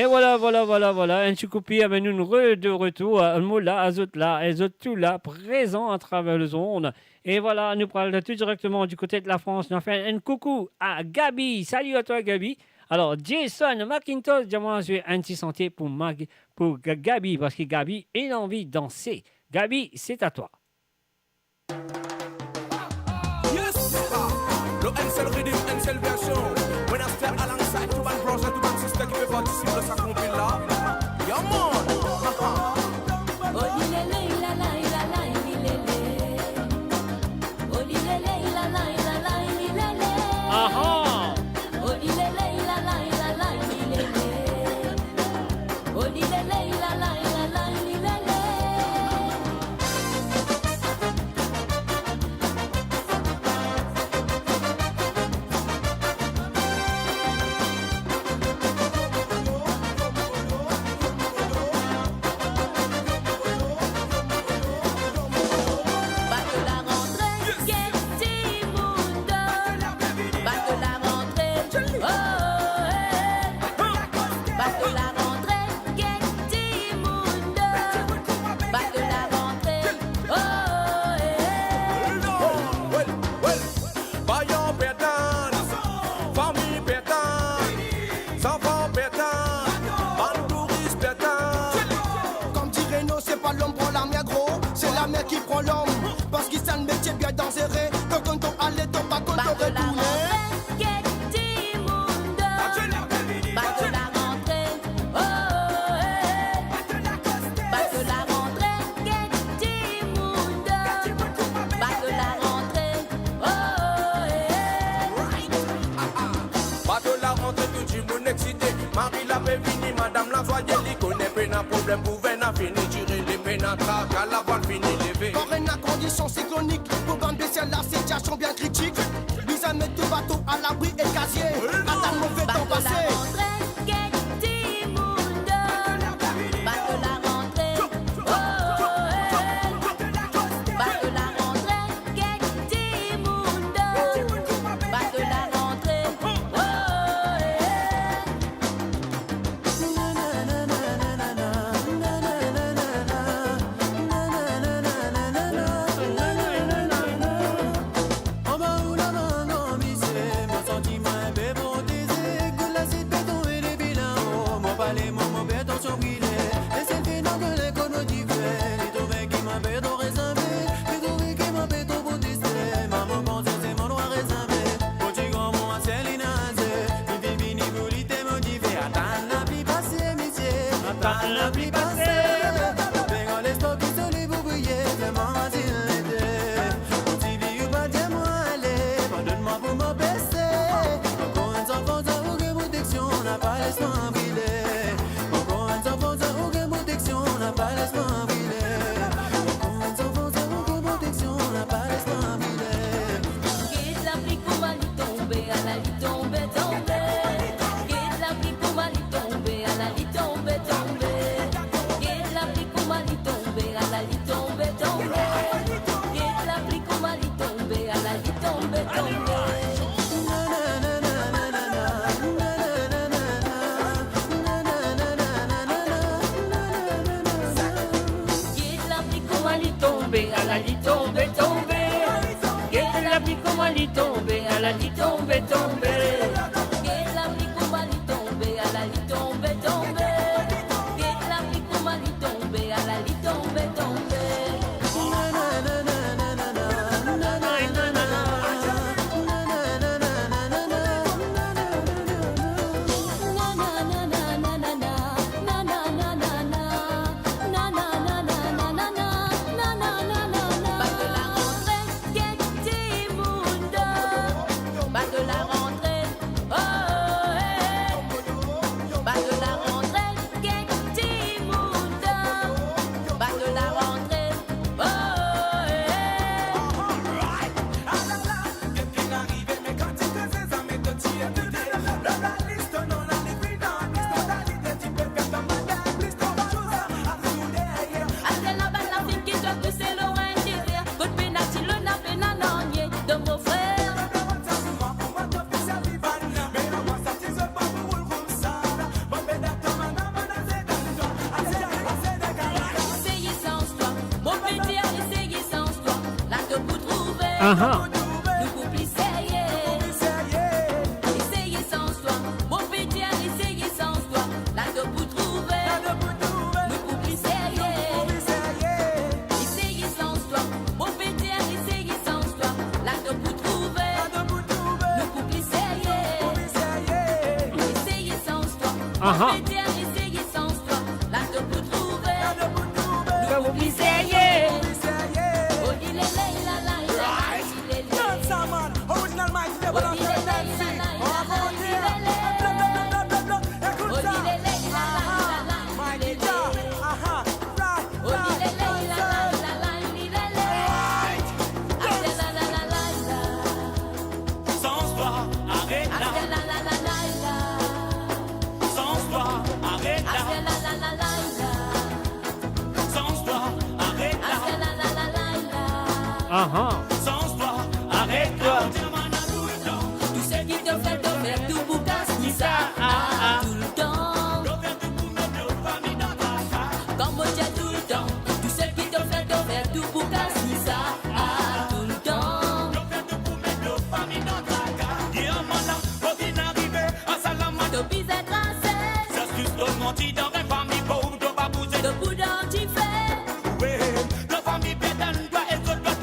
voilà. Un choucoupi avec nous de retour. Moula, Azot là, Azot tout là, présent à travers le zone. Et voilà, nous parlons tout directement du côté de la France. Nous fait un coucou à Gabi. Salut à toi, Gabi. Alors, Jason McIntosh, dis-moi, je suis anti-santé pour Gabi, parce que Gabi a envie de danser. Gabi, c'est à toi. Yes! Le Ansel Rhythm, Ansel version. When I step alongside to one brother, to one sister qui fait participer de sa compil là. Yeah, man! Aha! Qui prend l'homme parce qu'il sent le métier bien dangereux. Quand on allait ton pas qu'on te retourne. Marie la paix fini, madame la joie, elle connaît pas un problème pour venir finir, tirer les peines à traque, à la voile fini lever. Quand rien à condition cyclonique, pour baisser la situation bien critique. Nous à mettre tout bateau à l'abri et casier. À ta mauvais temps passé. La rentrée, Ah, Nous couple sérieux, essayer sans toi. Mon petit, essayer sans toi. La dope pour trouver. Nous couple sérieux, essayer sans toi. Mon petit, essayer sans toi. La dope pour trouver. Nous couple sérieux, essayer sans toi. Ah, Mon petit, essayer sans toi. La dope pour trouver. Nous couple sérieux. Oh, il est là, il a là, il a là, il est là. Dancer man, original Mike Devil and Fair Dancing. Oh, écoute ça. Mikey Ja, Sans toi, arrête là. Sans toi, arrête là. Sans toi, arrête là. ah. Sans toi, arrête là. Tout ce qui te fait tout pour casser ça, tout le temps. Comme moi j'ai tout le temps. Tout ce qui te fait tout pour casser ça, tout le temps. De bise tracé, de boudin tu fais,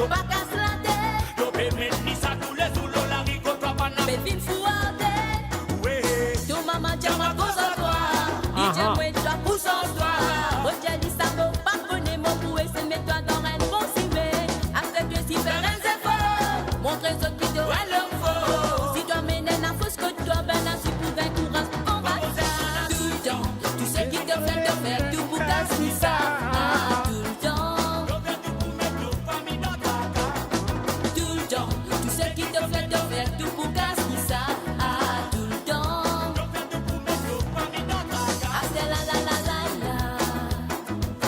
pas casse la tête, mais vite fouaté. Ton maman tient ma cause à toi, il tient moi toi pour sans toi. Moi j'ai dit ça vaut pas connaître mon bouet, c'est mets-toi dans un bon cimé. Après que si faire un effort, montre aux autres qui te ouais leur faux. Si toi mener la fausse que toi ben là si pour un courage pour combattre. Tout le temps, tout ce qui te fait tout pour casser ça. Tout le temps, tout le temps, tout ce qui te fait tout pour casser ça. Tout le temps, ah c'est la la la la la.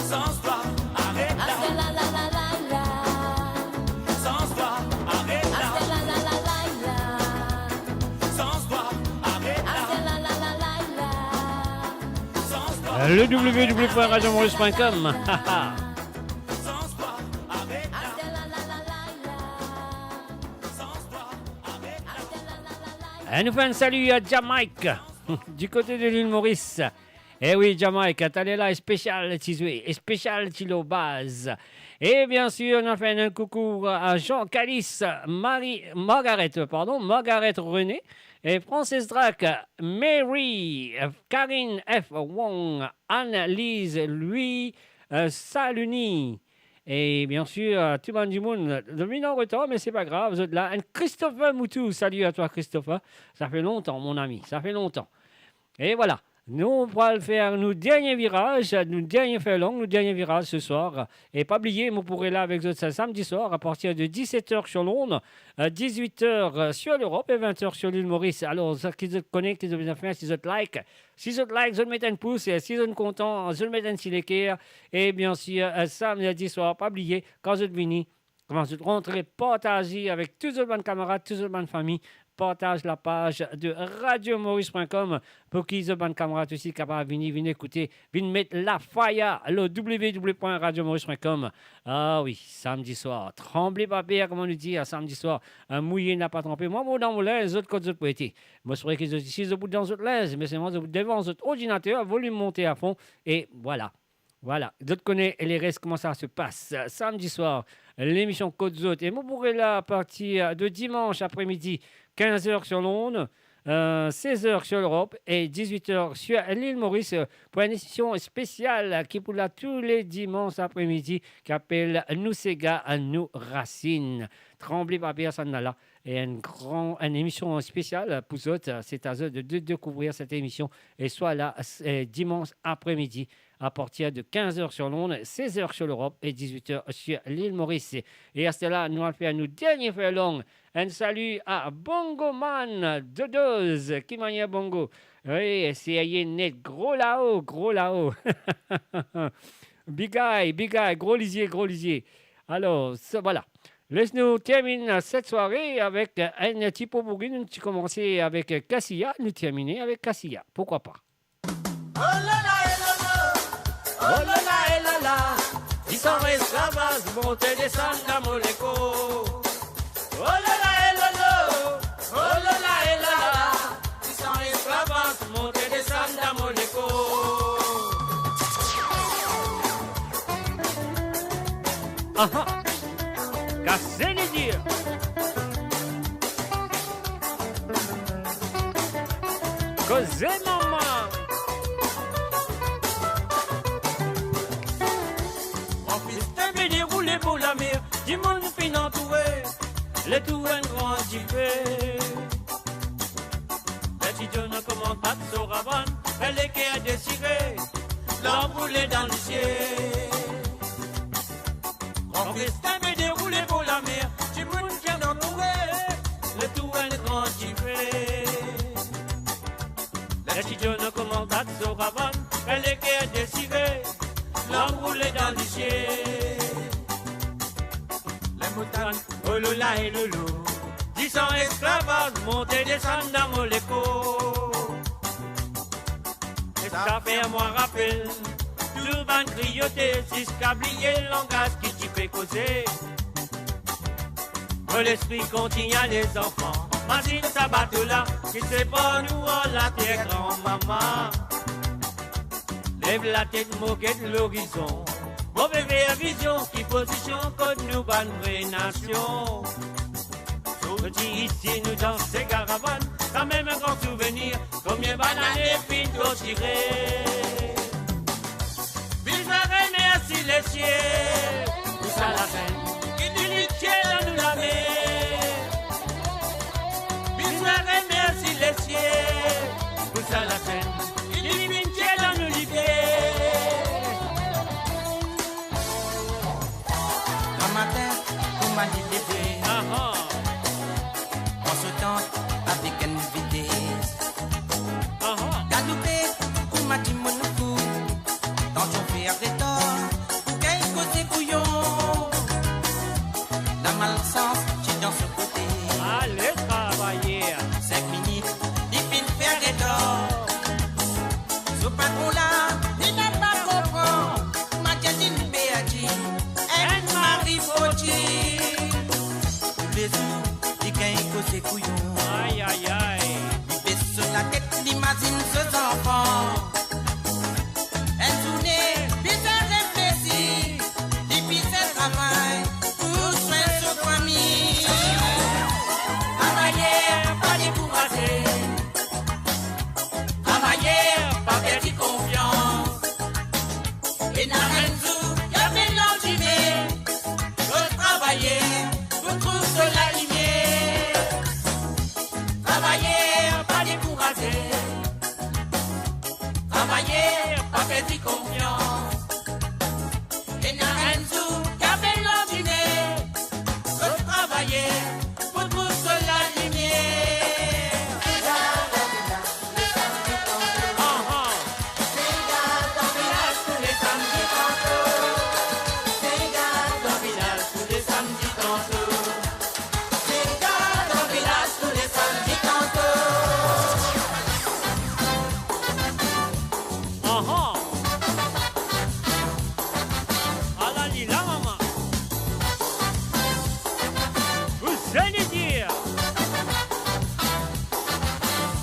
Sans toi, arrête Ah là. c'est la la la la la. Sans toi, arrête Ah là. c'est la la la la la. Sans toi, arrête Ah là. c'est la la la la la. Sans toi, Le www.radiomaurice.com. sans toi, arrête Ah là. c'est la la la la la. Sans toi, arrête Ah là. c'est la la la la la. Elle nous fait un salut à Jamaïque, du côté de l'île Maurice. Eh oui, Jamaïque, t'allais là, spécial Tizoué, spécial Tilo Base. Et bien sûr, on a fait un coucou à Jean Calice, Margaret René, et Francis Drac, Mary, Karine F. Wong, Anne-Lise Louis, Saluni. Et bien sûr, tout le monde du monde, de en retard, mais c'est pas grave, vous êtes là. Et Christopher Moutou, salut à toi Christopher. Ça fait longtemps, mon ami, ça fait longtemps. Et voilà, nous on va le faire, nos derniers virages, nos derniers furlongs, nos derniers virages ce soir. Et pas oublier, vous pourrez là avec vous ce samedi soir à partir de 17h sur Londres, 18h sur l'Europe et 20h sur l'île Maurice. Alors, ceux qui se connectent, ils ont fait, si vous êtes like, vous mettez un pouce, et si vous êtes content, vous mettez un silécaire. Et bien sûr, samedi soir, pas oublier, quand vous êtes venu, quand vous rentrez, partagez avec tous vos camarades, tous vos familles. Partage la page de radiomaurice.com pour qu'ils aient camarades aussi capables de venir écouter, venir mettre la fire, le www.radiomaurice.com. Ah oui, samedi soir, tremblez pas pire, comme on nous dit, samedi soir, un mouillé n'a pas trempé. Moi, dans mon lait, les autres, quand vous êtes poétés. Moi, je croyais qu'ils étaient ici, au bout dans votre lait, mais c'est moi, devant votre ordinateur, volume monté à fond, et voilà. Voilà, d'autres connaissent les restes, comment ça se passe. Samedi soir, l'émission Côte d'Azur. Et moi, pourrez là, à partir de dimanche après-midi, 15h sur Londres, 16h sur l'Europe et 18h sur l'île Maurice pour une émission spéciale qui est pour là tous les dimanches après-midi qui s'appelle Nous Séga, nous Racines. Tremblez pas personne là. Et une émission spéciale pour vous autres, c'est à eux de découvrir cette émission et soit là dimanche après-midi à partir de 15h sur Londres, 16h sur l'Europe et 18h sur l'île Maurice. Et à cela, nous allons faire nos derniers furlongs. Un salut à Bongo Man de Doze, qui manie Bongo. Oui, c'est net, gros là-haut, gros là-haut. Big guy, gros lisier. Alors, voilà. Laisse-nous terminer cette soirée avec un petit peu bourguin. Nous commençons avec Cassia, nous terminer avec Cassia. Pourquoi pas? Oh là là, ils sont esclaves, monter des salles à Monaco. Oh là là, eh lolo, oh là là, eh là là, ils sont esclaves, monter des sangs dans mon écho. Ah ah, casser les dires. Causer maman. En piste fait dérouler pour la mer, du monde fin entouré, les tout un grand jiffé. Les petits jeunes ne commandent pas de sauravan, elle est qui a déchiré, l'enroulé dans le ciel. En piste fait dérouler pour la mer, du monde fin entouré, les tout un grand jiffé. Les petits jeunes commandent pas de sauravan, elle est qui a déchiré, l'enroulé dans le ciel. Les moutons, oh lola et lolo, 10 ans esclavages, monter des sangs dans mon écho. Et ça fait à moi rappel, souvent crioter, jusqu'à oublier le langage qui t'y fait causer. Que l'esprit continue à les enfants, imagine ça bateau là, qui c'est pas nous en la terre grand-maman. Lève la tête, moquée de l'horizon. Mauvais vision, qui position contre nous, bonne vraie nation. Petit ici, nous dans ces caravanes, quand même un grand souvenir, combien bananes et pintos tirés. Bizarre, merci les cieux, pousse à la reine, qui du litier dans nous la mer. Bizarre, merci les cieux, pousse à la reine, qui du litier dans nous l'idée. On m'a dit bébé, Ah ah, on se tente avec une vitesse. ah ah. Galoupé, on m'a dit mon cou, dans ton faire des torts, qu'est-ce que c'est couillon? La malchance, j'ai dans ce côté. Allez travailler. 5 minutes, il finit faire des torts. Ce patron là, il n'a pas compris. Ma gadine béati, elle m'arrive au tous les jours, il gagne que c'est couillon. Aïe aïe aïe. Il baisse sur la tête, l'imagine ses enfants. Elle tournait, bizarre réfléchie, et puis elle travaille pour soigner sa famille. Travailler, pas décourager. Travailler, pas perdre confiance. Et dans un jour, il y a mélange de travailler, pour trouver la lumière. Travailler, pas décourager. Travailler, pas perdre confiance. Et dans un jour, il y a mélange de travailler, pour trouver la lumière. Ah ah. Dans le village, tous les samedis tantôt. Dans le village, tous les samedis tantôt. Dans le village, tous les samedis tantôt. Ah ah. Ah là, dis là, maman. Vous allez dire.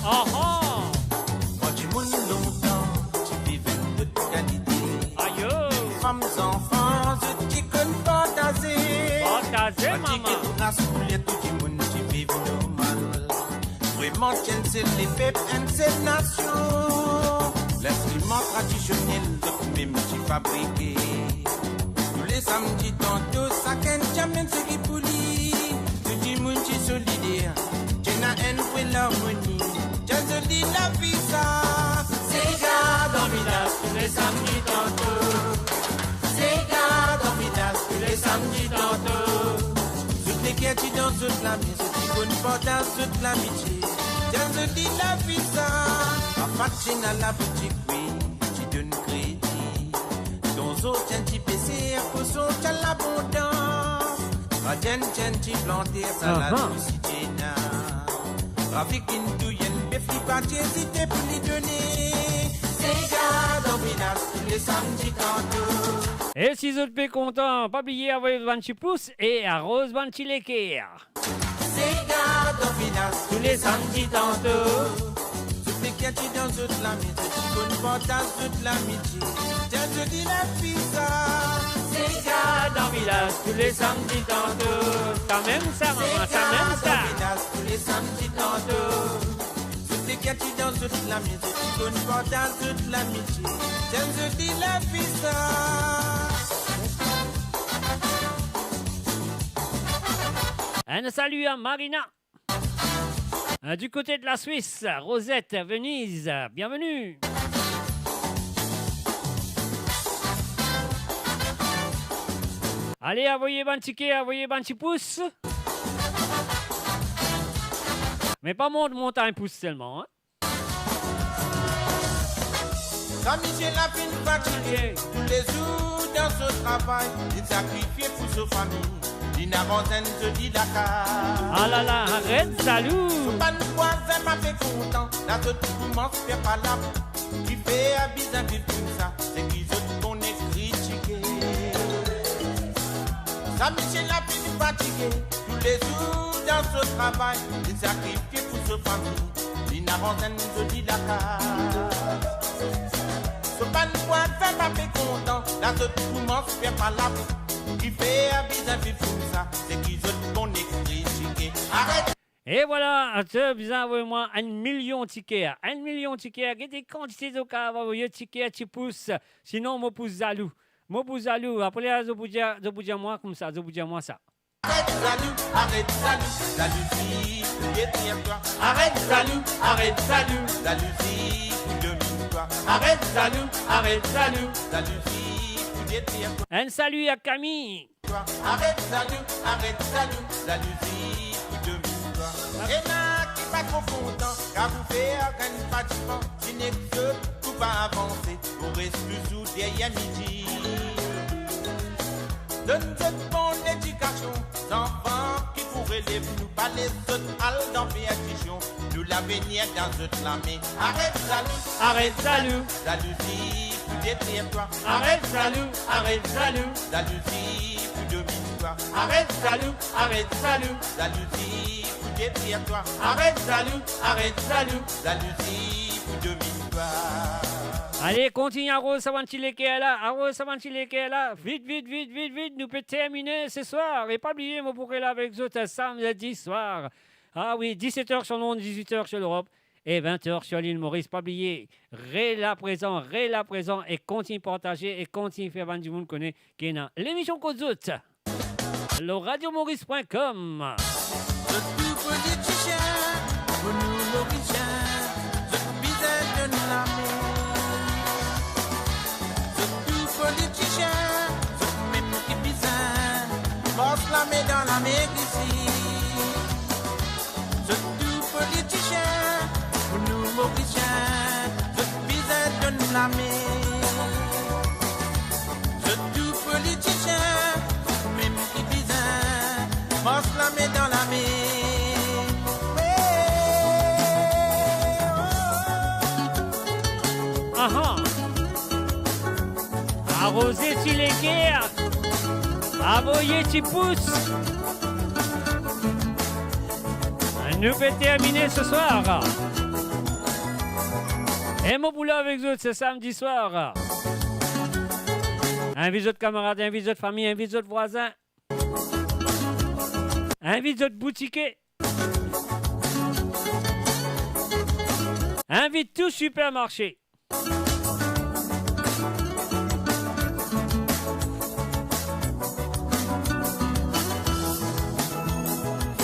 Ah ah. Quand tu montes longtemps, tu vivais de qualité. Aïe. Femmes, enfants, tu connais fantasie. Partagez, Quand tu maman. quittes la school, tout le monde tu vis normal. Vraiment, tiens, c'est les peuples, c'est nation. L'instrument traditionnel, donc même tu fabriqué. Tous les samedis, tantôt, ça qu'un jamais se ripouli. Tout le monde est solidaire. Tu n'as un peu l'harmonie. Tu as dit la vie, ça. C'est gars dans le village, tous les samedis, tantôt. C'est gars dans le village, tous les samedis, tantôt. Toutes les quêtes, tu danses toute la maison. Tu connais pas dans toute l'amitié. Tu as dit la vie, ça. En fait, à la boutique, oui, tu donnes crédit. Dans autres, tu PC, pour son tu as l'abondance. Radien, tu planter, ça la doucité, Trafic in tout, y'en béfi, pas t'hésiter pour les donner. C'est gars dans le village, tous les samedis tantôt. Et si vous êtes contents, pas oublier à envoyer 20 pouces et à Rose 20 l'équerre. dans le village, tous les samedis tantôt. toutes les quartiers dans toute l'amitié, tu connais pas dans toute l'amitié. Tiens, je dis la pizza. C'est ça dans le village, tous les samedis tantôt. Ça même ça, maman, ça même ça. Tous les samedis tantôt. Toutes les quartiers dans toute l'amitié, tu connais pas dans toute l'amitié. Tiens, je dis la pizza. Un salut à Marina. Du côté de la Suisse, Rosette, Venise, bienvenue. Allez, envoyez un ticket, envoyez un petit pouce. Mais pas monter un pouce seulement. Hein. Jean-Michel a fait une fatigué tous les jours dans ce travail. Il sacrifie pour sa famille. Il n'a pas de dit Dakar. Ah là là, arrête, salut. Pas de voisin m'a fait content. La toute commence fait pas là. Qui fait un bizarre comme ça. C'est qu'ils ont qu'on est critiqué. Jean-Michel a fait une fatigué tous les jours dans ce travail. Il sacrifie pour sa famille. Il n'a pas de dit Dakar. Ce pas de voisin m'a fait content. La toute commence fait pas là. Qui fait un bizarre comme ça. C'est qu'ils ont qu'on est critiqué. Arrête. Et voilà, tu bien envoyez-moi 1 million de tickets. 1 million de tickets. Il y a des quantités de cas, envoyer des tickets, tu pousses. Sinon, moi pousse Zalou. Moi pousse Zalou. Après, je vous dis moi comme ça. Je vous dis moi ça. Arrête Zalou, arrête Zalou. La lucie, détire-toi. Arrête Zalou, arrête Zalou. La lucie, domine-toi. Arrête Zalou, arrête Zalou. La lucie, détire-toi. Un salut à Camille. Arrête Zalou, la lucie, domine-toi. Et là, qui pas trop content, car vous faites un pratiquement, si n'est que tout va avancer, vous restez toujours derrière midi. Donne cette bonne éducation, enfants qui vous relèvent, nous pas les autres, allons dans béatition, nous l'avenir dans toute l'armée. Arrête Zalou, Arrête Zalou. la lucie, détire-toi. Arrête Zalou, arrête Zalou. La lucie, domine-toi. Arrête Zalou, arrête Zalou. La lucie, détire-toi. Arrête Zalou, arrête Zalou. La lucie, domine-toi. Allez, continue, Arrose Savantileke là. Arrose Savantileke là. Vite, vite, vite, vite, vite. Nous peut terminer ce soir. Et pas oublier, moi, pour là avec vous, samedi soir. Ah oui, 17h sur Londres, 18h sur l'Europe. Et 20h sur l'île Maurice. Pas oublier, ré là présent, et continue partager, et continue faire vendre du monde connaît qui est là. L'émission Côte Zout. Le radiomaurice.com. Je suis politicien, pour nous mauriciens, je suis bizarre de l'armée. Je suis politicien, je suis même qui bizarre, bosse l'armée dans la mer ici. Je suis politicien, pour nous mauriciens, je suis bizarre de l'armée. Je suis politicien, je suis même qui bizarre, bosse l'armée dans la mer. Aha. Arrosez-tu les guerres? Envoyez-tu pouces? Nous peut terminer ce soir. Et mon boulot avec vous, c'est samedi soir. Invite votre camarade, invite votre famille, invite votre voisin. Invite votre boutiquier. Invite tout supermarché.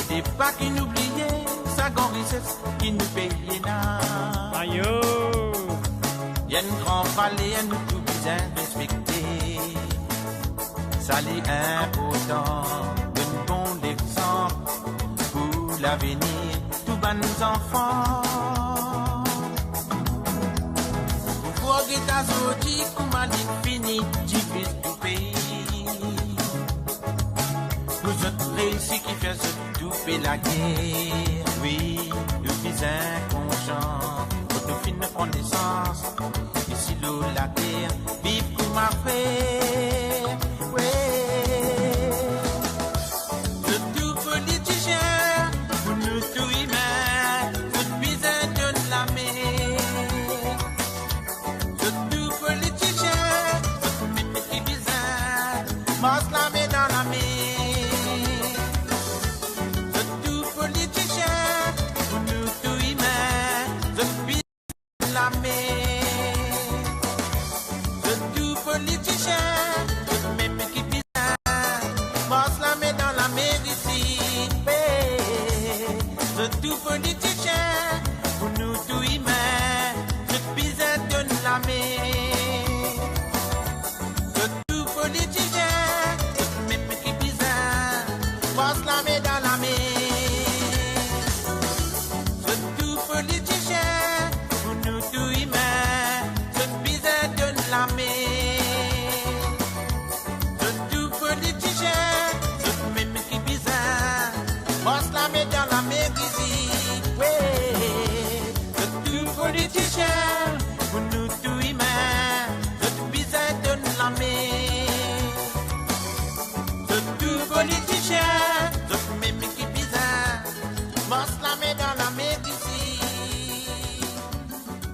Des pas qui nous oubliaient, ça grand richesse qui nous payait là. Aïe. Il y a une grande vallée, à nous tout bien respecter. Ça l'est important, de nous bon exemple pour l'avenir, tout bas nos enfants. Vous voyez ta zodi, comme a dit fini, difficile du pays. Nous autres réussi qui fait ce tout fait la guerre. Oui, nous faisons inconscients, pour nous finir connaissance. Ici l'eau, la terre, vive comme ma frère. Ouais. Le tout politicien, pour nous tous Mos la met dans la mer. The tout politicien, pour nous tout humain, the puis la mer. The tout politicien, the même qui bizarre, mos la met dans la mer ici. The tout politicien, pour nous tout humain, the bizarre donne la mer. The tout politicien, the même qui bizarre, mos la met dans la mer. The tout politicien, pour nous tout humain, the bizarre donne la mer. The tout politicien, the même qui bizarre, mos la met dans la mer ici. Ouais. The tout politicien, pour nous tout humain, the bizarre donne la mer. The tout politicien, the même qui bizarre, mos la met dans la mer ici.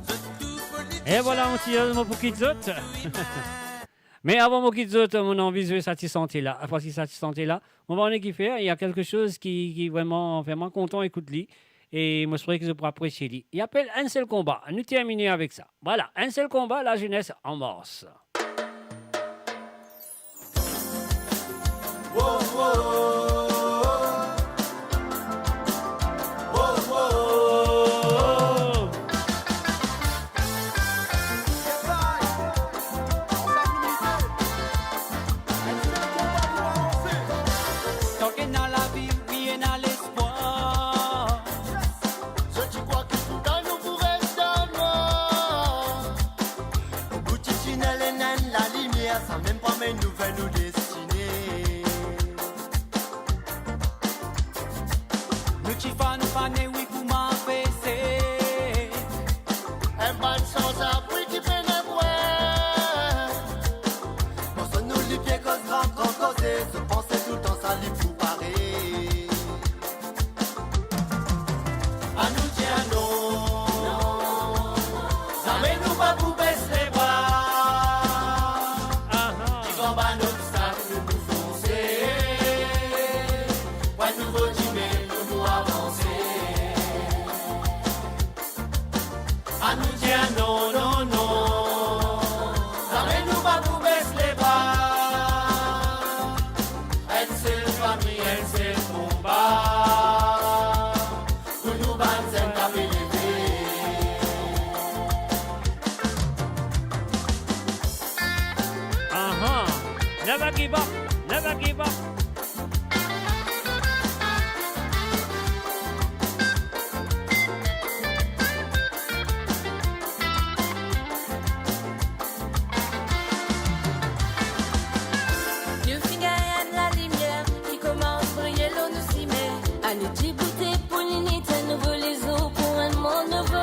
The tout politicien. Et voilà, on tire mon pour qu'ils autres. Mais avant mon qu'ils autres, mon envie de satisfaire là. Après si satisfaire là, on va en équiper. Il y a quelque chose qui vraiment content écoute lui. Et moi, je crois que je pourrais apprécier lui. Il appelle un seul combat. Nous terminons avec ça. Voilà, un seul combat, la jeunesse en morse. Tant qu'il dans la vie, rien à l'espoir. Je tu crois que tout dans nous pourrait d'amour. Au bout du tunnel et naine, la lumière, ça même pas mes nouvelles nous destiner. Nous qui fan fané, oui, pour m'affaisser. Un ban sans abri qui peine à voir. Personne nous lit bien cause grave grand causer. Je pensais tout le temps ça lui pour parer. À nous tiens non. Jamais nous pas pour baisser les bras. Qui vont ban obstacle nous nous foncer. Ouais nouveau timé pour nous avancer. À nous tiens non, non, non. Jamais nous pas pour baisser les bras. Elle c'est le famille, elle c'est le combat. Pour nous battre, c'est pas élevé. Never give up, never give up. Nous finissons la lumière qui commence à briller, l'eau nous s'y met. À nous Djibouti pour l'unité, nouveau les eaux pour un monde nouveau.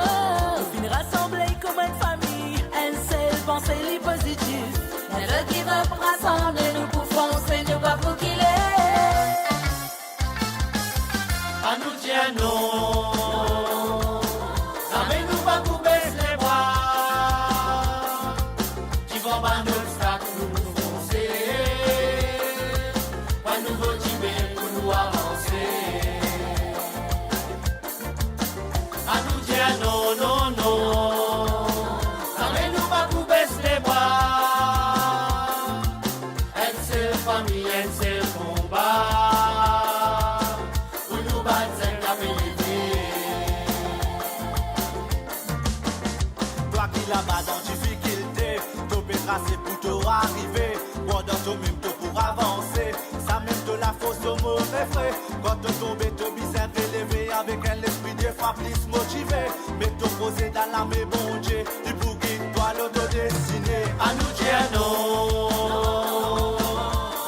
Nous finissons rassemblés comme une famille, un seul pensée li positif. Never give up, rassemblez-nous pour foncer, nous pas pour qu'il est. À nous tiens non. Jamais nous pas pour baisser les bras. Qui vont ban obstacle nous nous foncer. Pas nouveau timé pour nous avancer. À nous tiens non, non, non. Jamais nous pas pour baisser les bras. Elle c'est la famille, elle c'est le combat. Pour nous battre, c'est la vérité. Toi qui là-bas dans difficulté, topé tracé pour te arriver. Pendant toi même te pour avancer. Ça même de la fausse au mauvais frais. Quand te tomber, te bizarre élevé avec un esprit des fois plus motivé. Mais te poser dans la main, bon Dieu, du bouquet, toi l'autodestiné. À nous tiens non.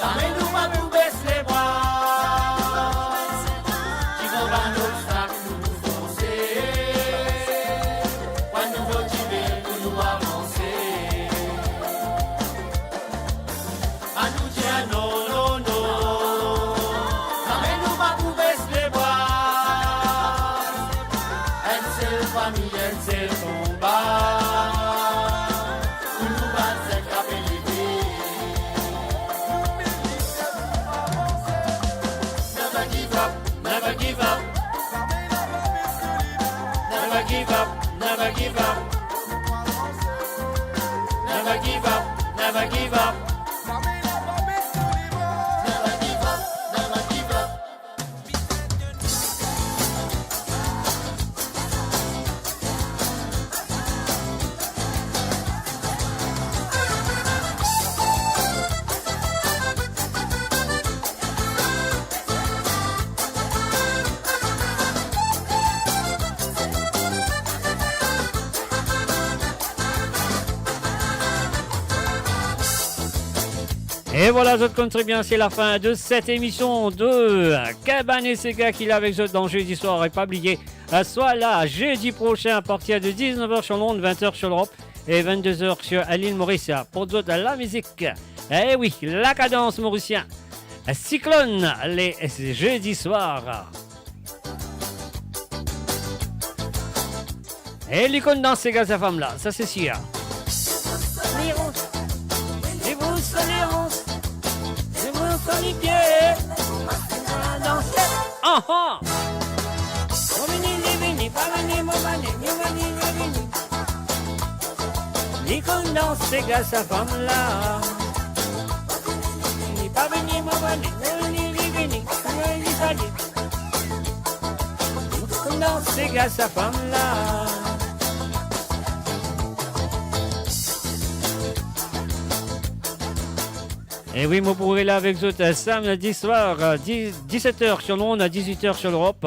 Jamais nous pas pour baisser les bras. Qui vont ban obstacle nous nous foncer. Pas nouveau timé pour nous avancer. À nous tiens non, non, non. Jamais nous pas pour baisser les bras. Elle c'est la famille, elle c'est le combat. Et voilà, je compte très bien, c'est la fin de cette émission de Cabane et Sega qui est avec eux dans jeudi soir et pas oublier, soit là jeudi prochain à partir de 19h sur Londres, 20h sur l'Europe et 22h sur l'île Maurice pour d'autres la musique. Eh oui, la cadence mauricien. Cyclone les jeudis soirs. Et l'icône dans ces gars, sa femme là, ça c'est sûr. Les ronces, les ronces, les ronces, les ronces sur les pieds. Ah ah! L'icône dans ces gars, sa femme là. Ni pas venir, mon bonnet, ni venir, ni salir. L'icône dans ces gars, sa femme là. Et oui, moi pourrez là avec vous samedi soir, 17h sur Londres, 18h sur l'Europe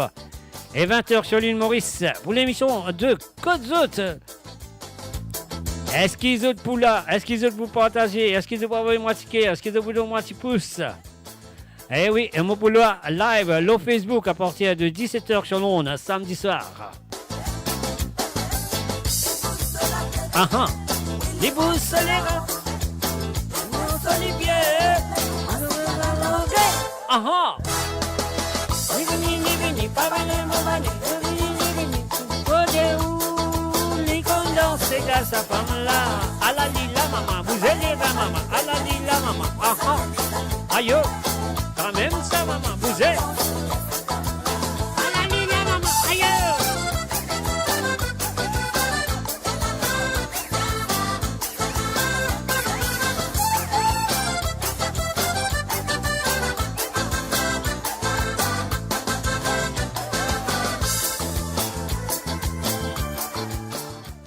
et 20h sur l'île Maurice pour l'émission de Côte Zot. Est-ce qu'ils ont pour là? Est-ce qu'ils ont pour partager? Est-ce qu'ils ont pour avoir moi ticket? Est-ce qu'ils ont pour moi petit pouce? Eh oui, et moi pour là, live, le Facebook à partir de 17h sur Londres, samedi soir. Ah ah, les pouces, les rangs. Les pieds. Ah ah. Ni veni, pas venir, mon mani. Ni veni. Côté où les condenses, c'est gars, sa femme là. À la lila, maman. Vous allez la maman. À la lila, maman. Ah ah. Aïe, quand même ça, maman. Vous êtes. À la lila, maman. Aïe.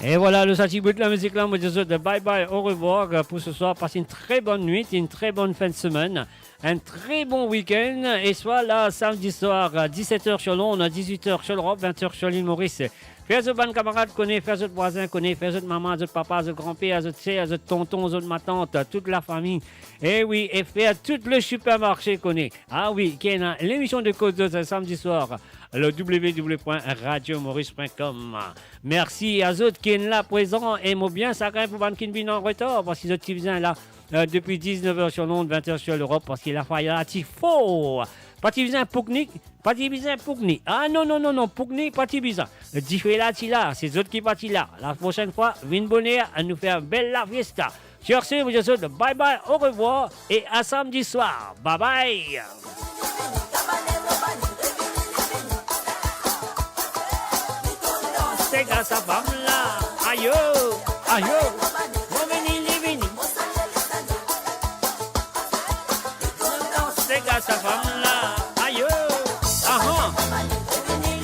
Et voilà, le Sachi-Bout de la musique là, moi je vous dis bye bye, au revoir pour ce soir. Passez une très bonne nuit, une très bonne fin de semaine, un très bon week-end. Et soit là, samedi soir, 17h sur Londres, 18h sur l'Europe, 20h sur l'île Maurice. Faites votre bon camarade connaît, faites votre voisin connaît, faites votre maman, votre papa, votre grand-père, votre sœur, votre tonton, votre ma tante, toute la famille. Et oui, et faites tout le supermarché connaît. Ah oui, qui est l'émission de Côte d'Or samedi soir. Le www.radiomaurice.com. Merci à ceux qui sont là présents et moi bien ça pour ban qui viennent en retard parce qu'ils sont là depuis 19h sur Londres, 20h sur l'Europe parce qu'il a fallu là faux. Pas bizarre pour ni, pas bizarre pour ni. Ah non pour ni pas bizarre. Différent là, c'est autres qui partent là. La prochaine fois, vin bonheur à nous faire belle la fiesta. Sur ce, je vous dis bye bye, au revoir et à samedi soir. Bye bye. C'est grâce à femme là, aïe, aïe, mon veni, les veni. C'est grâce à femme là, aïe, ah ah,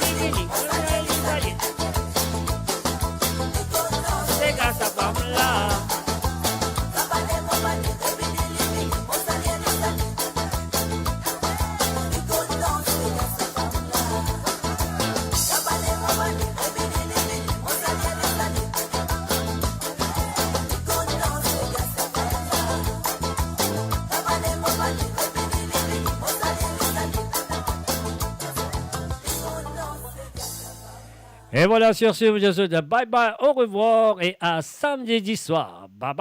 les veni, c'est grâce à femme là. Et voilà, sur ce, je vous dis bye bye, au revoir et à samedi soir. Bye bye.